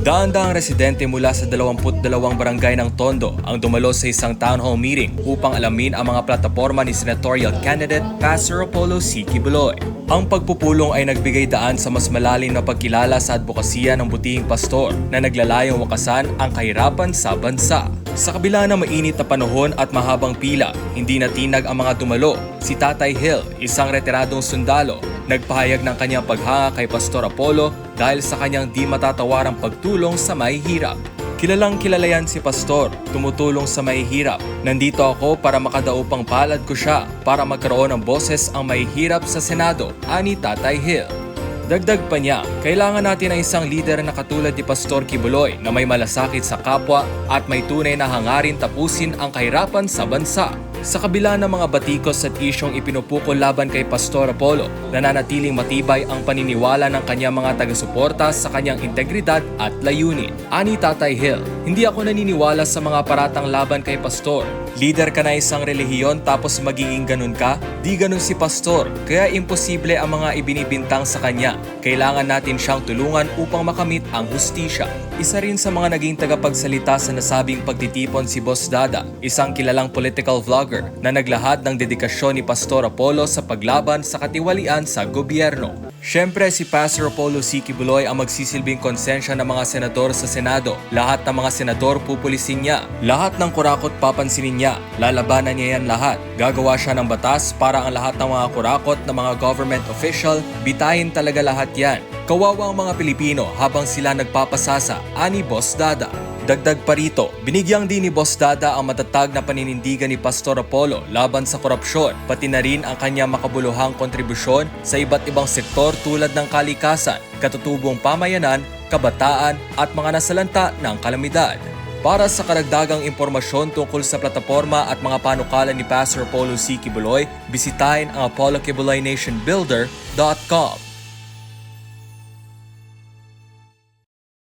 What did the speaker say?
Daan-daang residente mula sa 22 barangay ng Tondo ang dumalo sa isang town hall meeting upang alamin ang mga plataporma ni senatorial candidate Pastor Apollo C. Quiboloy. Ang pagpupulong ay nagbigay daan sa mas malalim na pagkilala sa advokasya ng butihing pastor na naglalayong wakasan ang kahirapan sa bansa. Sa kabila ng mainit na panahon at mahabang pila, hindi natinag ang mga dumalo. Si Tatay Hill, isang retiradong sundalo, nagpahayag ng kanyang paghanga kay Pastor Apollo dahil sa kanyang di matatawarang pagtulong sa mahihirap. Kilalang kilala yan si Pastor, tumutulong sa mahihirap. Nandito ako para makadaupang palad ko siya para magkaroon ng boses ang mahihirap sa Senado, ani Tatay Hill. Dagdag pa niya, kailangan natin ng isang lider na katulad ni Pastor Quiboloy na may malasakit sa kapwa at may tunay na hangarin tapusin ang kahirapan sa bansa. Sa kabila ng mga batikos at isyong ipinupukol laban kay Pastor Apollo, nananatiling matibay ang paniniwala ng kanyang mga taga-suporta sa kanyang integridad at layunin. Ani Tatay Hill, hindi ako naniniwala sa mga paratang laban kay Pastor. Leader ka na isang relihiyon tapos magiging ganun ka? Di ganun si Pastor, kaya imposible ang mga ibinibintang sa kanya. Kailangan natin siyang tulungan upang makamit ang hustisya. Isa rin sa mga naging tagapagsalita sa nasabing pagtitipon si Boss Dada, isang kilalang political vlogger na naglahad ng dedikasyon ni Pastor Apollo sa paglaban sa katiwalian sa gobyerno. Siyempre si Pastor Apollo C. Quiboloy ang magsisilbing konsensya ng mga senador sa Senado. Lahat ng mga senador pupulisin niya. Lahat ng kurakot papansinin niya. Lalabanan niya yan lahat. Gagawa siya ng batas para ang lahat ng mga kurakot na mga government official, bitayin talaga lahat yan. Kawawa ang mga Pilipino habang sila nagpapasasa, ani Boss Dada. Dagdag pa rito, binigyang din ni Boss Dada ang matatag na paninindigan ni Pastor Apollo laban sa korupsyon, pati na rin ang kanyang makabuluhang kontribusyon sa iba't ibang sektor tulad ng kalikasan, katutubong pamayanan, kabataan at mga nasalanta ng kalamidad. Para sa karagdagang impormasyon tungkol sa plataporma at mga panukalan ni Pastor Apollo C. Quiboloy, bisitahin ang apolloquiboloynationbuilder.com.